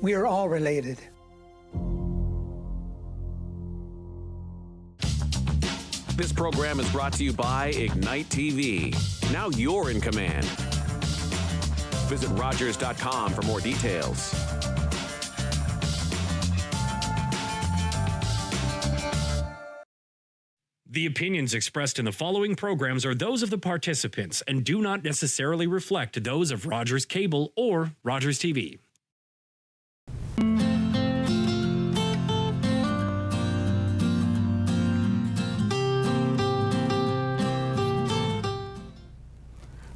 We are all related. This program is brought to you by Ignite TV. Now you're in command. Visit Rogers.com for more details. The opinions expressed in the following programs are those of the participants and do not necessarily reflect those of Rogers Cable or Rogers TV.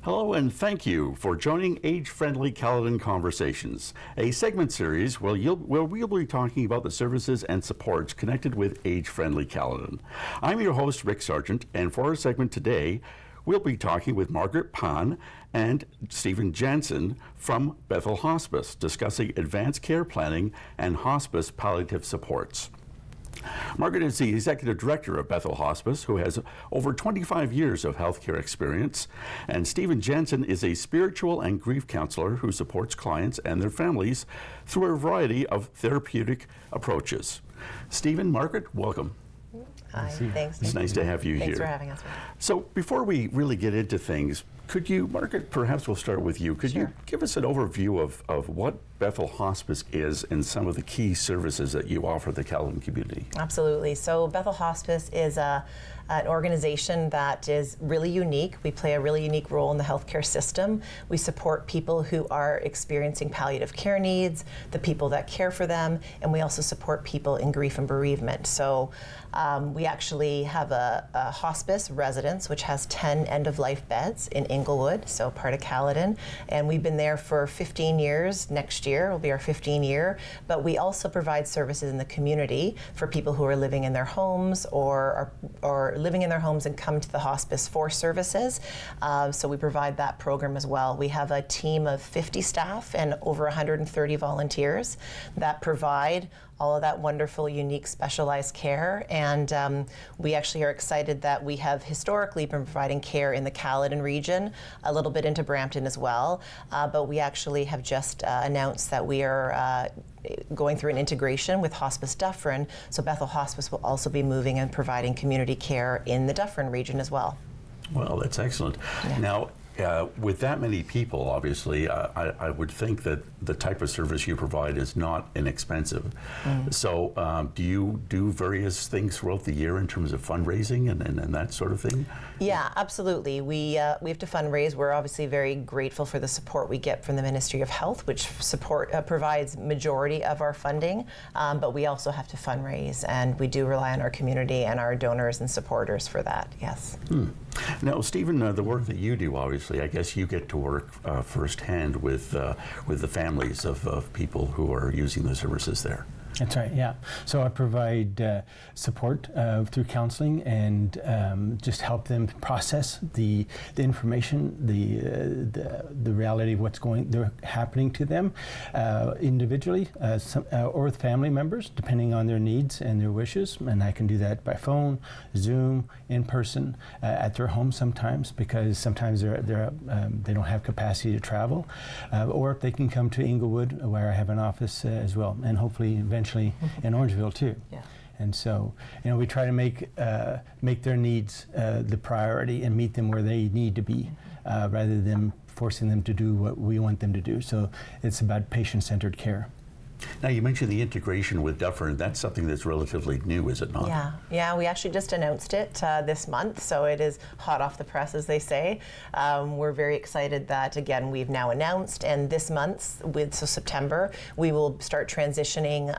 Hello and thank you for joining Age-Friendly Caledon Conversations, a segment series where we'll be talking about the services and supports connected with Age-Friendly Caledon. I'm your host, Rick Sargent, and for our segment today, we'll be talking with Margaret Pan and Stephen Jansen from Bethel Hospice, discussing advanced care planning and hospice palliative supports. Margaret is the Executive Director of Bethel Hospice, who has over 25 years of healthcare experience, and Stephen Jansen is a spiritual and grief counselor who supports clients and their families through a variety of therapeutic approaches. Stephen, Margaret, welcome. Hi, thanks. It's nice to have you here. Thanks for having us. So before we really get into things, could you, Margaret, perhaps we'll start with you. Could you give us an overview of what Bethel Hospice is and some of the key services that you offer the Caledon community? Absolutely. So Bethel Hospice is an organization that is really unique. We play a really unique role in the healthcare system. We support people who are experiencing palliative care needs, the people that care for them, and we also support people in grief and bereavement. So we actually have a hospice residence which has 10 end-of-life beds in Inglewood, so part of Caledon, and we've been there for 15 years. Next year will be our 15th year, but we also provide services in the community for people who are living in their homes or living in their homes and come to the hospice for services. So we provide that program as well. We have a team of 50 staff and over 130 volunteers that provide all of that wonderful, unique, specialized care. And we actually are excited that we have historically been providing care in the Caledon region, a little bit into Brampton as well. But we actually have just announced that we are going through an integration with Hospice Dufferin. So Bethel Hospice will also be moving and providing community care in the Dufferin region as well. Well, that's excellent. Yeah. Now, with that many people, obviously, I would think that the type of service you provide is not inexpensive. So do you do various things throughout the year in terms of fundraising and that sort of thing? Yeah, absolutely. We have to fundraise. We're obviously very grateful for the support we get from the Ministry of Health, which provides majority of our funding, but we also have to fundraise, and we do rely on our community and our donors and supporters for that, yes. Now, Stephen, the work that you do, obviously, I guess you get to work firsthand with the families of people who are using the services there. That's right, yeah. So I provide support through counseling and just help them process the information, the reality of what's happening to them individually or with family members, depending on their needs and their wishes. And I can do that by phone, Zoom, in person, at their home sometimes, because sometimes they don't have capacity to travel, or they can come to Inglewood, where I have an office as well, and hopefully eventually in Orangeville too. Yeah. And so, we try to make their needs the priority and meet them where they need to be, rather than forcing them to do what we want them to do. So it's about patient-centered care. Now, you mentioned the integration with Dufferin. That's something that's relatively new, is it not? Yeah, we actually just announced it this month, so it is hot off the press, as they say. We're very excited that, again, we've now announced, and this month, so September, we will start transitioning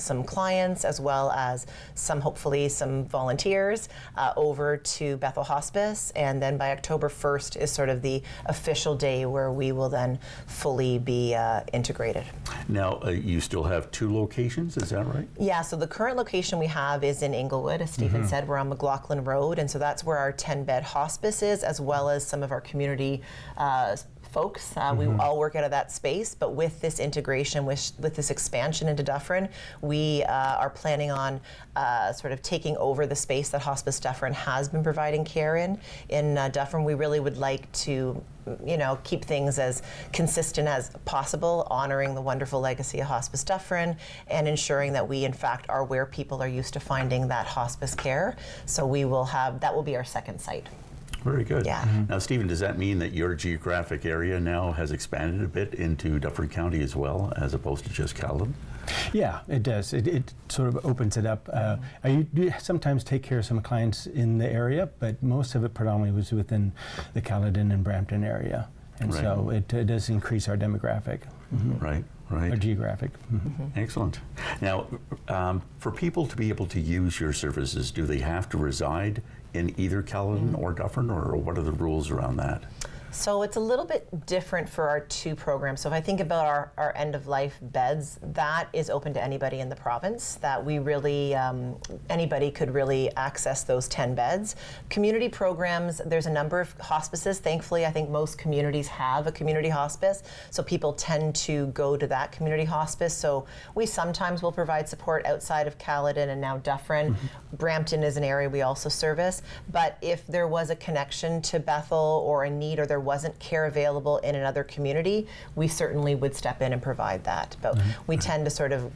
some clients as well as hopefully some volunteers over to Bethel Hospice, and then by October 1st is sort of the official day where we will then fully be integrated. Now, you still have 2 locations, is that right? Yeah, so the current location we have is in Inglewood. As Stephen said, we're on McLaughlin Road, and so that's where our 10-bed hospice is, as well as some of our community folks. We all work out of that space, but with this integration, with this expansion into Dufferin, we are planning on sort of taking over the space that Hospice Dufferin has been providing care in Dufferin. We really would like to keep things as consistent as possible, honoring the wonderful legacy of Hospice Dufferin and ensuring that we in fact are where people are used to finding that hospice care. So that will be our second site. Very good. Yeah. Now, Stephen, does that mean that your geographic area now has expanded a bit into Dufferin County as well, as opposed to just Caledon? Yeah, it does. It sort of opens it up. I do sometimes take care of some clients in the area, but most of it predominantly was within the Caledon and Brampton area. And so it does increase our demographic. Right. Our geographic. Excellent. Now, for people to be able to use your services, do they have to reside in either Caledon or Dufferin, or what are the rules around that? So it's a little bit different for our two programs. So if I think about our end-of-life beds, that is open to anybody in the province, that we really, anybody could really access those 10 beds. Community programs, there's a number of hospices. Thankfully, I think most communities have a community hospice, so people tend to go to that community hospice. So we sometimes will provide support outside of Caledon and now Dufferin. Brampton is an area we also service. But if there was a connection to Bethel or a need, or there wasn't care available in another community, we certainly would step in and provide that. But we tend to sort of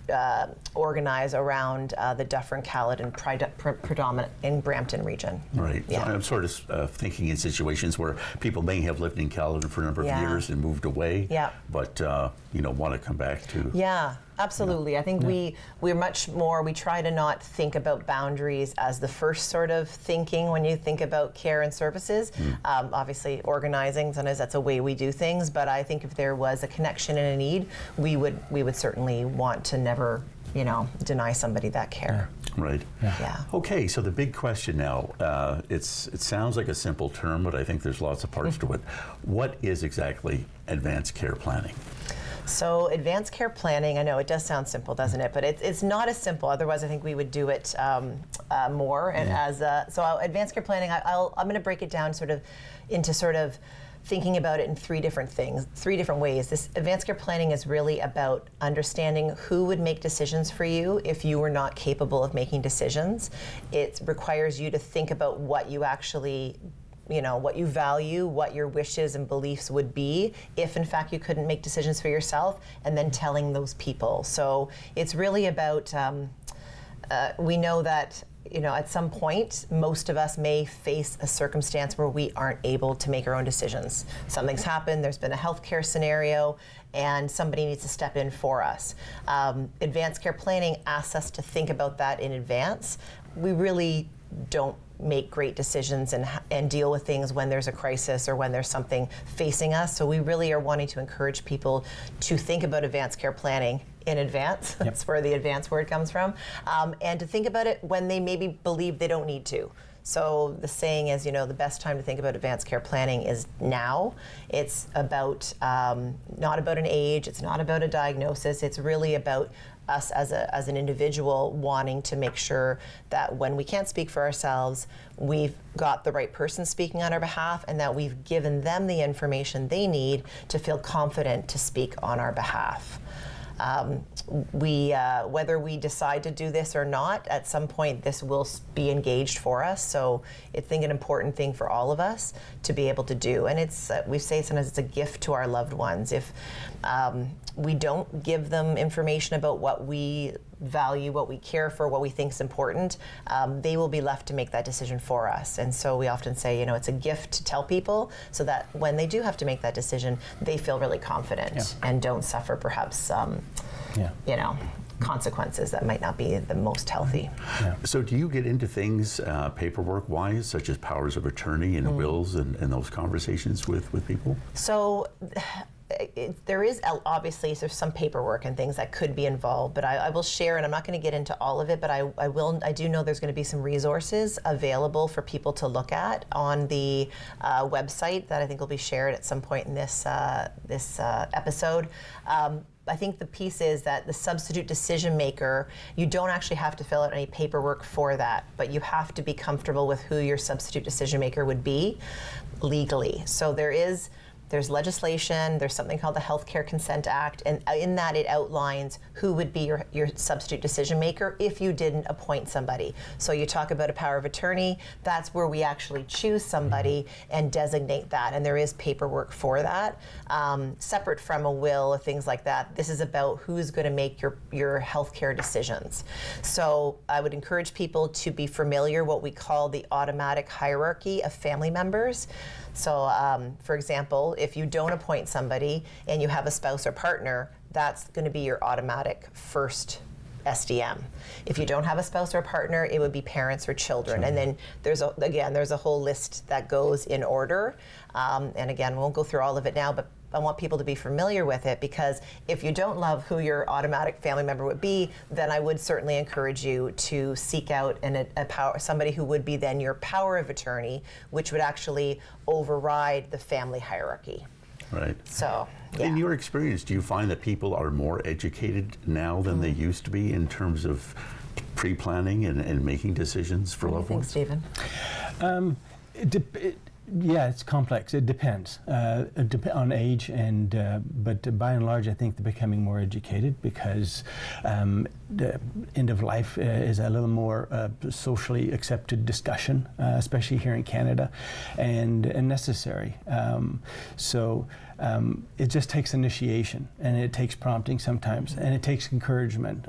organize around the Dufferin-Caledon predominant in Brampton region. Right. Yeah. So I'm sort of thinking in situations where people may have lived in Caledon for a number of years and moved away, but want to come back to. Yeah. Absolutely. I think we're much more, we try to not think about boundaries as the first sort of thinking when you think about care and services. Obviously, organizing, sometimes that's a way we do things, but I think if there was a connection and a need, we would certainly want to never, deny somebody that care. Right. Yeah. Okay, so the big question now, it sounds like a simple term, but I think there's lots of parts to it. What is exactly advanced care planning? So advanced care planning, I know it does sound simple, doesn't it? But it's not as simple. Otherwise, I think we would do it more. And so advanced care planning, I'm going to break it down into thinking about it in three different ways. This advanced care planning is really about understanding who would make decisions for you if you were not capable of making decisions. It requires you to think about what you actually what you value, what your wishes and beliefs would be if in fact you couldn't make decisions for yourself, and then telling those people. So it's really about, we know that at some point, most of us may face a circumstance where we aren't able to make our own decisions. Something's happened, there's been a healthcare scenario, and somebody needs to step in for us. Advanced care planning asks us to think about that in advance. We really don't make great decisions and deal with things when there's a crisis or when there's something facing us. So we really are wanting to encourage people to think about advanced care planning in advance. That's where the advanced word comes from. And to think about it when they maybe believe they don't need to. So the saying is, the best time to think about advanced care planning is now. It's about, not about an age, it's not about a diagnosis, it's really about us as an individual wanting to make sure that when we can't speak for ourselves, we've got the right person speaking on our behalf, and that we've given them the information they need to feel confident to speak on our behalf. Whether we decide to do this or not, at some point this will be engaged for us. So I think an important thing for all of us to be able to do. And it's, we say sometimes it's a gift to our loved ones. If we don't give them information about what we value, what we care for, what we think is important, they will be left to make that decision for us. And so we often say, it's a gift to tell people so that when they do have to make that decision, they feel really confident and don't suffer perhaps, consequences that might not be the most healthy. So do you get into things paperwork-wise, such as powers of attorney and wills and those conversations with people? So there is obviously there's some paperwork and things that could be involved, but I will share, and I'm not going to get into all of it, but I do know there's going to be some resources available for people to look at on the website that I think will be shared at some point in this episode. I think the piece is that the substitute decision maker, you don't actually have to fill out any paperwork for that, but you have to be comfortable with who your substitute decision maker would be legally. So there is there's legislation, there's something called the Healthcare Consent Act, and in that it outlines who would be your substitute decision maker if you didn't appoint somebody. So you talk about a power of attorney, that's where we actually choose somebody and designate that, and there is paperwork for that. Separate from a will or things like that, this is about who's going to make your healthcare decisions. So I would encourage people to be familiar what we call the automatic hierarchy of family members. So, for example, if you don't appoint somebody and you have a spouse or partner, that's going to be your automatic first SDM. If you don't have a spouse or partner, it would be parents or children. And then there's a whole list that goes in order. And again, we won't go through all of it now, but I want people to be familiar with it, because if you don't love who your automatic family member would be, then I would certainly encourage you to seek out somebody who would be then your power of attorney, which would actually override the family hierarchy. Right. So, yeah. In your experience, do you find that people are more educated now than they used to be in terms of pre-planning and making decisions for loved ones? What do you think, Stephen? Yeah, it's complex. It depends on age, but by and large, I think they're becoming more educated, because the end of life is a little more socially accepted discussion, especially here in Canada, and necessary. It just takes initiation, and it takes prompting sometimes, and it takes encouragement.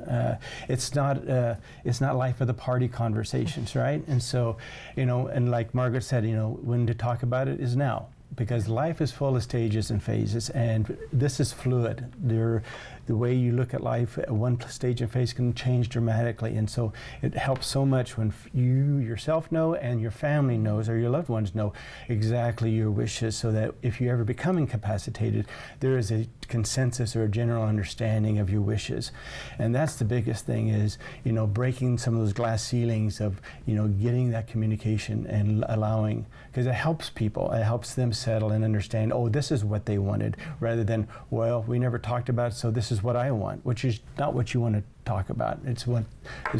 It's not life of the party conversations, right? And so, and like Margaret said, when to talk about it is now, because life is full of stages and phases, and this is fluid. The way you look at life at one stage and phase can change dramatically, and so it helps so much when you yourself know and your family knows, or your loved ones know exactly your wishes, so that if you ever become incapacitated, there is a consensus or a general understanding of your wishes. And that's the biggest thing, is breaking some of those glass ceilings of getting that communication and allowing, because it helps people. It helps them settle and understand, oh, this is what they wanted, rather than, well, we never talked about it, so this is what I want, which is not what you want to talk about. It's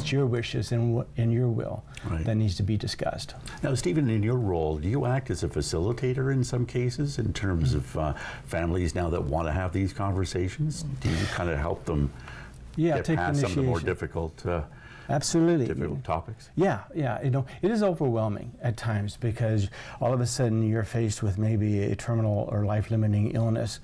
your wishes and your will that needs to be discussed. Now, Stephen, in your role, do you act as a facilitator in some cases in terms of families now that want to have these conversations? Do you kind of help them get past some of the more difficult Absolutely. difficult topics? Yeah. It is overwhelming at times, because all of a sudden you're faced with maybe a terminal or life-limiting illness,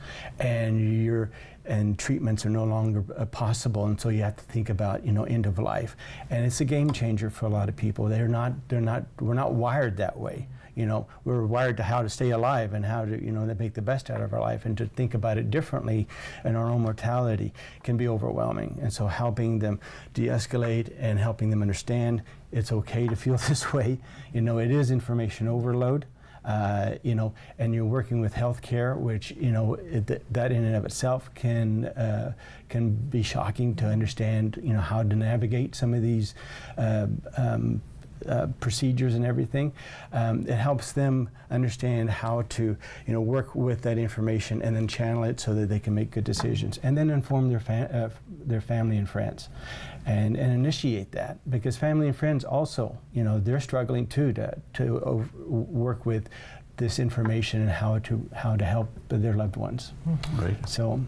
and treatments are no longer possible, and so you have to think about end of life, and it's a game changer for a lot of people. We're not wired that way. We're wired to how to stay alive and how to to make the best out of our life, and to think about it differently and our own mortality can be overwhelming. And so helping them de-escalate and helping them understand it's okay to feel this way. It is information overload. And you're working with healthcare, which that in and of itself can be shocking to understand. How to navigate some of these procedures and everything. It helps them understand how to work with that information and then channel it so that they can make good decisions, and then inform their family and friends, and initiate that, because family and friends also they're struggling too to work with this information and how to help their loved ones. Right. So.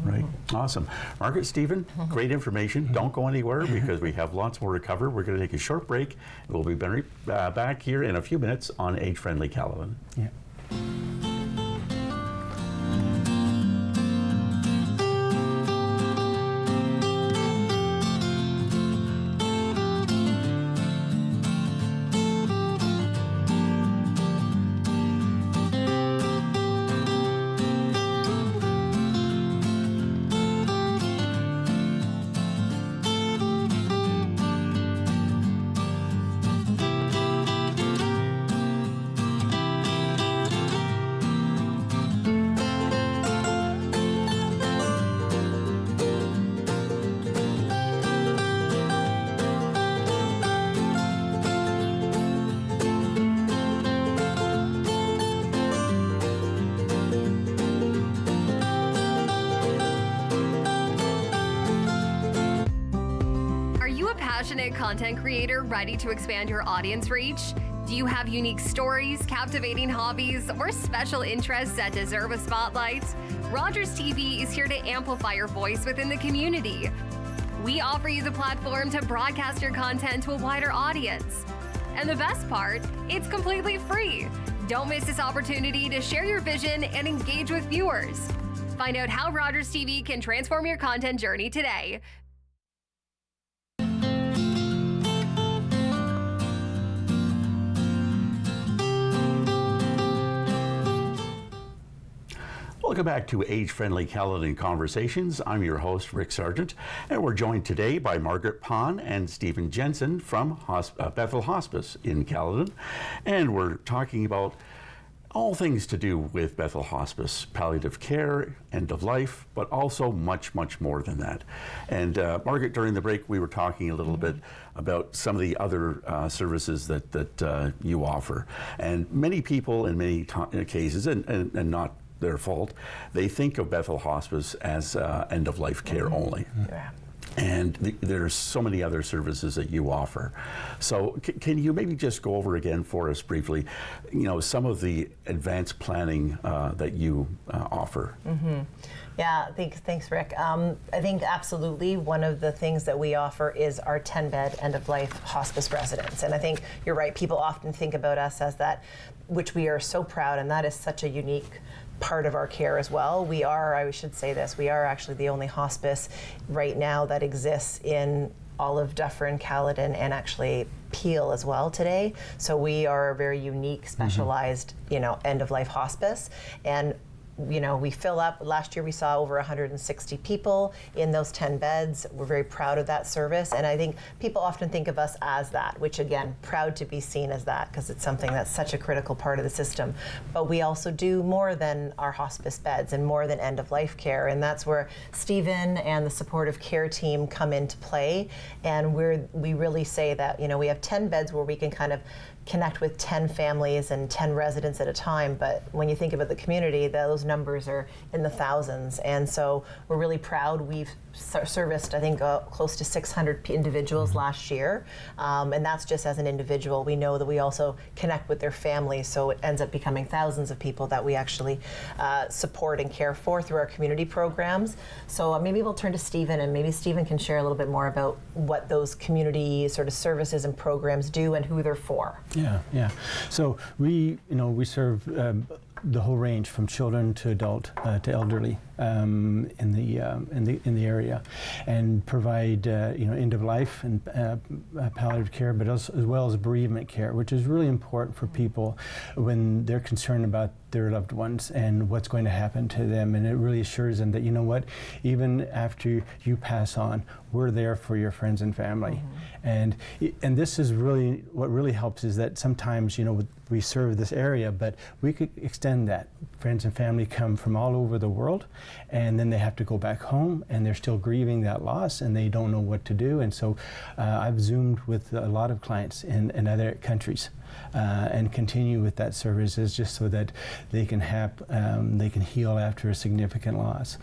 Right. Awesome. Margaret, Stephen, great information. Don't go anywhere, because we have lots more to cover. We're going to take a short break. We'll be back here in a few minutes on Age Friendly Caledon. Yeah. Passionate content creator ready to expand your audience reach? Do you have unique stories, captivating hobbies, or special interests that deserve a spotlight? Rogers TV is here to amplify your voice within the community. We offer you the platform to broadcast your content to a wider audience. And the best part, it's completely free. Don't miss this opportunity to share your vision and engage with viewers. Find out how Rogers TV can transform your content journey today. Welcome back to Age-Friendly Caledon Conversations. I'm your host, Rick Sargent, and we're joined today by Margaret Pon and Stephen Jensen from Bethel Hospice in Caledon. And we're talking about all things to do with Bethel Hospice, palliative care, end of life, but also much, much more than that. And Margaret, during the break, we were talking a little bit about some of the other services that you offer. And many people in many cases, and not their fault, they think of Bethel Hospice as end-of-life care only. Yeah. And there's so many other services that you offer. So can you maybe just go over again for us briefly, some of the advanced planning that you offer? Yeah, thanks, Rick. I think absolutely one of the things that we offer is our 10-bed end-of-life hospice residence. And I think you're right, people often think about us as that, which we are so proud, and that is such a unique part of our care as well. We are, I should say this, we are actually the only hospice right now that exists in all of Dufferin-Caledon and actually Peel as well today. So we are a very unique, specialized, end-of-life hospice. And we fill up. Last year we saw over 160 people in those 10 beds. We're very proud of that service. And I think people often think of us as that, which again, proud to be seen as that because it's something that's such a critical part of the system. But we also do more than our hospice beds and more than end-of-life care. And that's where Stephen and the supportive care team come into play. And we really say that, we have 10 beds where we can kind of connect with 10 families and 10 residents at a time, but when you think about the community, those numbers are in the thousands, and so we're really proud. We've serviced, I think, close to 600 individuals last year, and that's just as an individual. We know that we also connect with their families, so it ends up becoming thousands of people that we actually support and care for through our community programs. So maybe we'll turn to Stephen, and maybe Stephen can share a little bit more about what those community sort of services and programs do and who they're for. Yeah. So we serve the whole range from children to adult to elderly in the area, and provide end of life and palliative care, but as well as bereavement care, which is really important for people when they're concerned about their loved ones and what's going to happen to them. And it really assures them that, even after you pass on, we're there for your friends and family. And this is really what really helps is that sometimes we serve this area, but we could extend that. Friends and family come from all over the world, and then they have to go back home, and they're still grieving that loss, and they don't know what to do. And so I've Zoomed with a lot of clients in other countries and continue with that services just so that they can heal after a significant loss.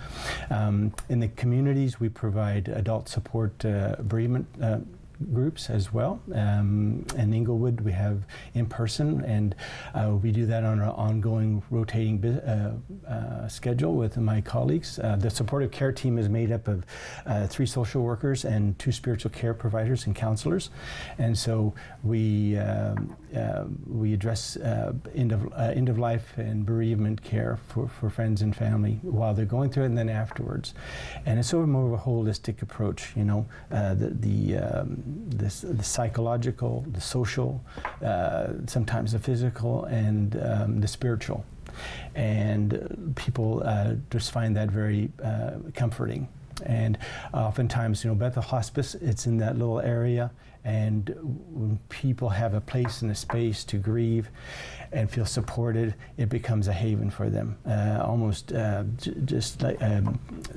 In the communities, we provide adult support bereavement groups as well. In Inglewood, we have in person, and we do that on an ongoing rotating schedule with my colleagues. The supportive care team is made up of 3 social workers and 2 spiritual care providers and counselors, and so we address end of life and bereavement care for friends and family while they're going through it and then afterwards. And it's sort of more of a holistic approach, the psychological, the social, sometimes the physical, and the spiritual. And people just find that very comforting. And oftentimes, Bethel Hospice, it's in that little area, and when people have a place and a space to grieve and feel supported, it becomes a haven for them, almost just like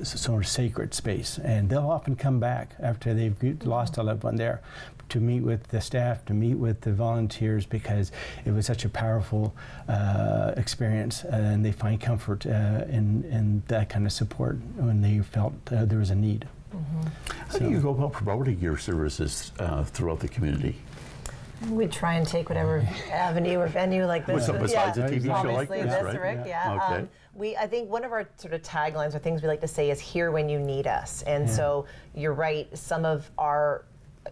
sort of sacred space. And they'll often come back after they've lost a loved one there to meet with the staff, to meet with the volunteers, because it was such a powerful experience, and they find comfort in that kind of support when they felt there was a need. How do you go about promoting your services throughout the community? We try and take whatever avenue or venue like this. Besides a TV show like obviously this, this, right? Rick, yeah. Okay. I think one of our sort of taglines or things we like to say is "Here when you need us," and so you're right. Some of our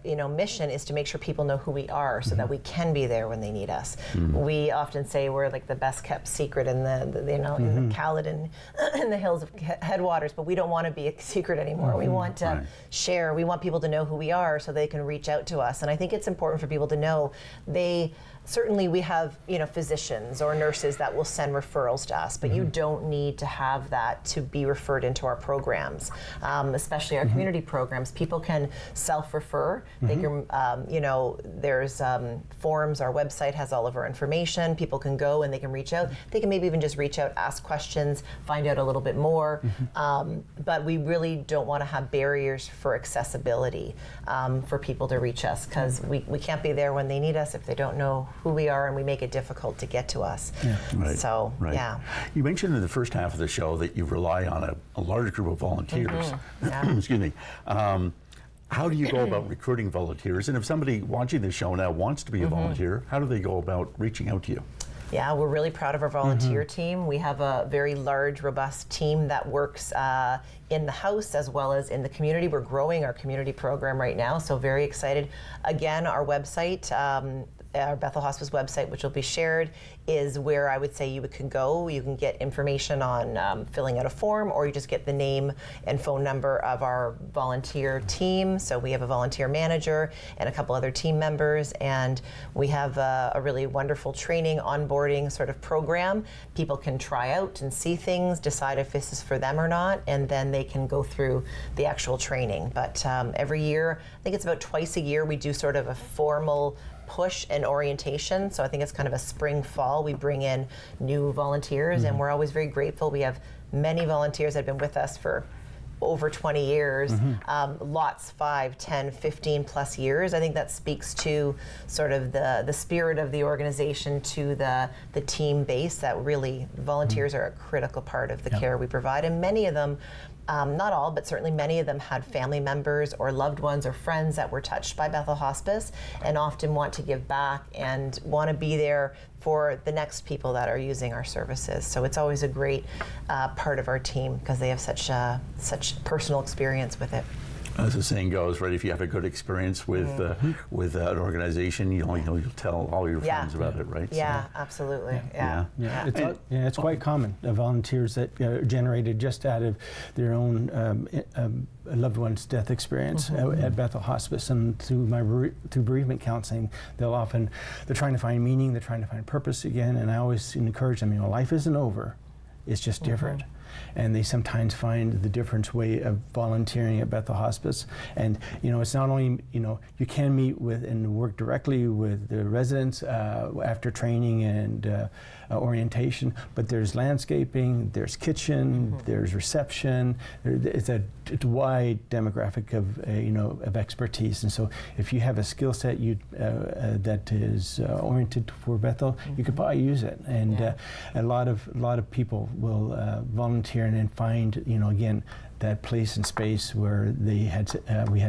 mission is to make sure people know who we are so that we can be there when they need us. We often say we're like the best kept secret in in the Caledon, in the hills of headwaters, but we don't want to be a secret anymore. We want to share. We want people to know who we are so they can reach out to us. And I think it's important for people to know certainly we have physicians or nurses that will send referrals to us, but you don't need to have that to be referred into our programs, especially our community programs. People can self-refer. They can, there's forums. Our website has all of our information. People can go and they can reach out. They can maybe even just reach out, ask questions, find out a little bit more. But we really don't want to have barriers for accessibility for people to reach us, because we can't be there when they need us if they don't know who we are, and we make it difficult to get to us. So, yeah. You mentioned in the first half of the show that you rely on a large group of volunteers. Excuse me. How do you go about recruiting volunteers? And if somebody watching this show now wants to be a volunteer, how do they go about reaching out to you? Yeah, we're really proud of our volunteer team. We have a very large, robust team that works in the house as well as in the community. We're growing our community program right now, so very excited. Again, our website, our Bethel Hospice website, which will be shared, is where I would say you can go. You can get information on filling out a form, or you just get the name and phone number of our volunteer team. So we have a volunteer manager and a couple other team members, and we have a really wonderful training, onboarding sort of program. People can try out and see things, decide if this is for them or not, and then they can go through the actual training. But every year, I think it's about twice a year, we do sort of a formal push and orientation. So I think it's kind of a spring fall. We bring in new volunteers, and we're always very grateful. We have many volunteers that have been with us for over 20 years, lots 5, 10, 15 plus years. I think that speaks to sort of the spirit of the organization, to the team base, that really volunteers are a critical part of the care we provide. And many of them, not all, but certainly many of them had family members or loved ones or friends that were touched by Bethel Hospice, and often want to give back and want to be there for the next people that are using our services. So it's always a great part of our team, because they have such personal experience with it. As the saying goes, right? If you have a good experience with an organization, you'll tell all your friends about it, right? Yeah, so, absolutely. It's quite common. Volunteers that are generated just out of their own loved one's death experience at Bethel Hospice, and through bereavement counseling, they're trying to find meaning, they're trying to find purpose again, and I always encourage them. Life isn't over; it's just different. And they sometimes find the different way of volunteering at Bethel Hospice. And it's not only, you can meet with and work directly with the residents after training and orientation, but there's landscaping, there's kitchen, there's reception. It's a wide demographic of expertise. And so if you have a skill set that is oriented for Bethel, you could probably use it. And a lot of people will volunteer and then find, again, that place and space where we had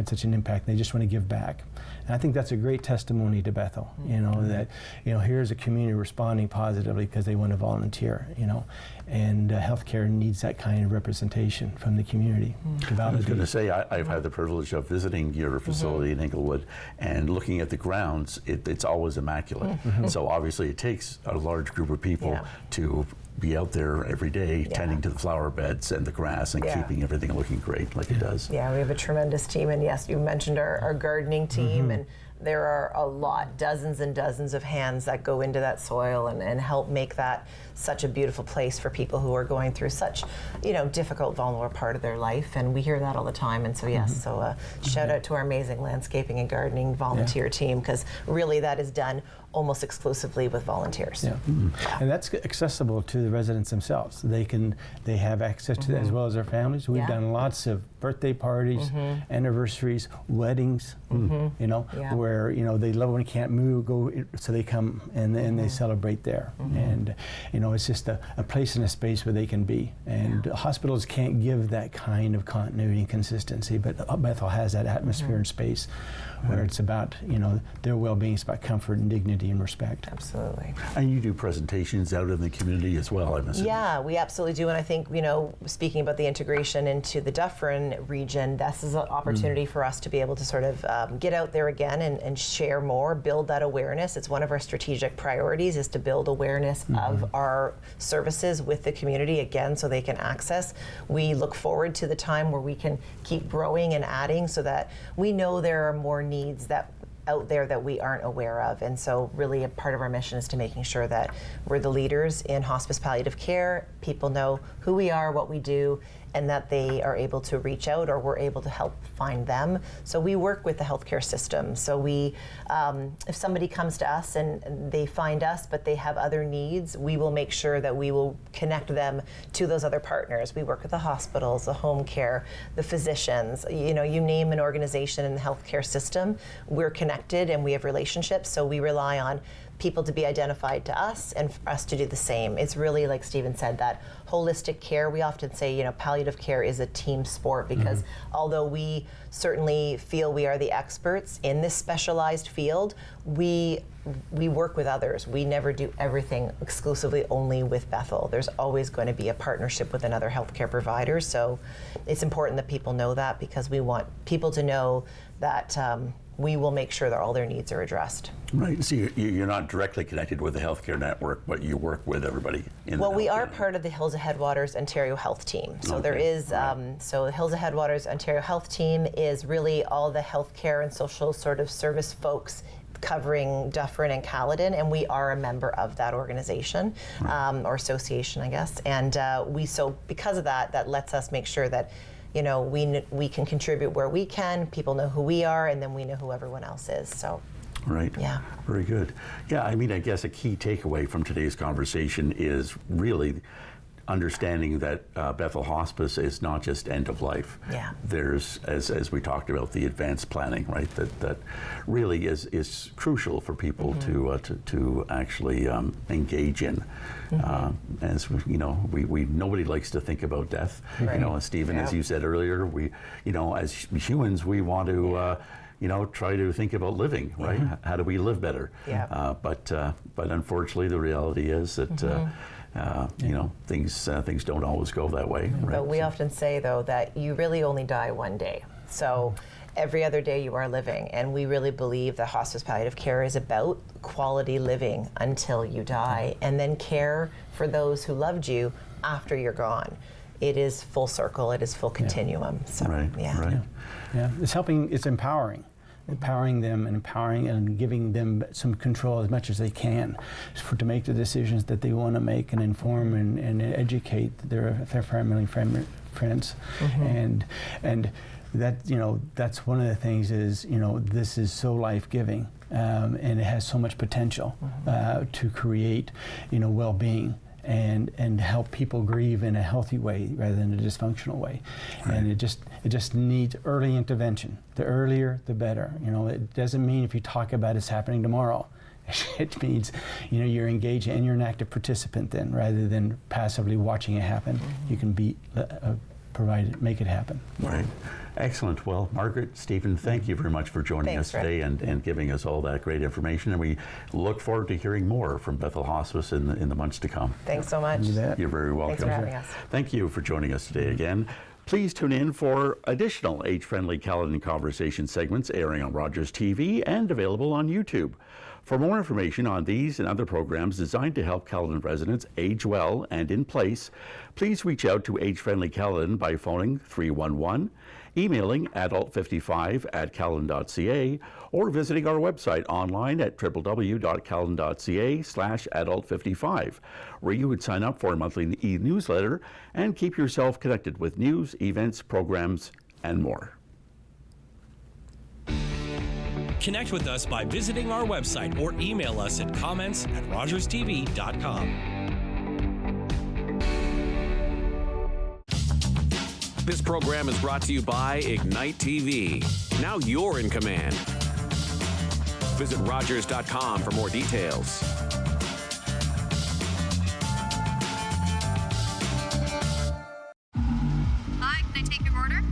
such an impact. They just want to give back. And I think that's a great testimony to Bethel, that, here's a community responding positively because they want to volunteer, and healthcare needs that kind of representation from the community. I was going to say, I've had the privilege of visiting your facility in Inglewood and looking at the grounds. It's always immaculate. So obviously it takes a large group of people to be out there every day tending to the flower beds and the grass and keeping everything looking great like it does. Yeah, we have a tremendous team, and yes, you mentioned our gardening team, and there are dozens and dozens of hands that go into that soil and help make that such a beautiful place for people who are going through such, difficult, vulnerable part of their life, and we hear that all the time. And so shout out to our amazing landscaping and gardening volunteer team, because really that is done almost exclusively with volunteers. And that's accessible to the residents themselves. They have access to that, as well as their families. We've done lots of birthday parties, anniversaries, weddings, you know, Yeah. where, you know, the loved one can't move, so they come and they celebrate there. And, you know, it's just a place and a space where they can be. And hospitals can't give that kind of continuity and consistency, but Bethel has that atmosphere and space where it's about, you know, their well-being, it's about comfort and dignity and respect. Absolutely. And you do presentations out in the community as well, I'm assuming. Yeah, we absolutely do. And I think, you know, speaking about the integration into the Dufferin region, this is an opportunity for us to be able to sort of get out there again and share more, build that awareness. It's one of our strategic priorities, is to build awareness of our services with the community, again, so they can access. We look forward to the time where we can keep growing and adding, so that we know there are more needs that out there that we aren't aware of. And so really a part of our mission is to making sure that we're the leaders in hospice palliative care. People know who we are, what we do, and that they are able to reach out, or we're able to help find them. So we work with the healthcare system. So we, if somebody comes to us and they find us, but they have other needs, we will make sure that we will connect them to those other partners. We work with the hospitals, the home care, the physicians, you know, you name an organization in the healthcare system, we're connected and we have relationships. So we rely on people to be identified to us and for us to do the same. It's really, like Stephen said, that holistic care. We often say, you know, palliative care is a team sport, because although we certainly feel we are the experts in this specialized field, we work with others. We never do everything exclusively only with Bethel. There's always going to be a partnership with another healthcare provider. So it's important that people know that, because we want people to know that we will make sure that all their needs are addressed. Right. So you're not directly connected with the healthcare network, but you work with everybody in Well, the we are healthcare part of the Hills of Headwaters Ontario Health Team. So Okay. there is, Right. so the Hills of Headwaters Ontario Health Team is really all the healthcare and social sort of service folks covering Dufferin and Caledon, and we are a member of that organization, or association, I guess. And so because of that, that lets us make sure that, you know, we can contribute where we can, people know who we are, and then we know who everyone else is. So. Right. Yeah. Very good. Yeah, I mean, I guess a key takeaway from today's conversation is really understanding that Bethel Hospice is not just end of life. Yeah. There's, as we talked about, the advanced planning, right? That really is crucial for people to actually engage in. As you know, we nobody likes to think about death. Right. You know, as Stephen, as you said earlier, we, you know, as humans, we want to. You know, try to think about living, right? How do we live better? Yeah. But unfortunately, the reality is that you know, things don't always go that way. Right? But we often say, though, that you really only die one day. So every other day you are living, and we really believe that hospice palliative care is about quality living until you die, and then care for those who loved you after you're gone. It is full circle. It is full continuum. So, Right. yeah. Right. Yeah, it's empowering them and empowering and giving them some control as much as they can to make the decisions that they want to make, and inform and educate their family friends. And that, you know, that's one of the things is, you know, this is so life-giving, and it has so much potential to create, you know, well-being. And help people grieve in a healthy way rather than a dysfunctional way. Right. And it just needs early intervention. The earlier, the better. You know, it doesn't mean if you talk about it's happening tomorrow. It means, you know, you're engaged and you're an active participant then, rather than passively watching it happen. You can be make it happen. Right. Excellent. Well, Margaret, Stephen, thank you very much for joining us today and giving us all that great information. And we look forward to hearing more from Bethel Hospice in the months to come. Thanks so much. You're very welcome. Thanks for having us. Thank you for joining us today again. Please tune in for additional age-friendly Caledon Conversation segments airing on Rogers TV and available on YouTube. For more information on these and other programs designed to help Caledon residents age well and in place, please reach out to Age Friendly Caledon by phoning 311, emailing adult55@caledon.ca, or visiting our website online at www.caledon.ca/adult55, where you would sign up for a monthly e-newsletter and keep yourself connected with news, events, programs, and more. Connect with us by visiting our website or email us at comments@rogerstv.com. This program is brought to you by Ignite TV. Now you're in command. Visit Rogers.com for more details. Hi, can I take your order?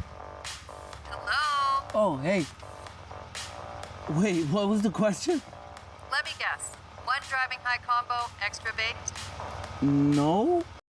Hello? Oh, hey. Wait, what was the question? Let me guess. One driving high combo, extra baked? No?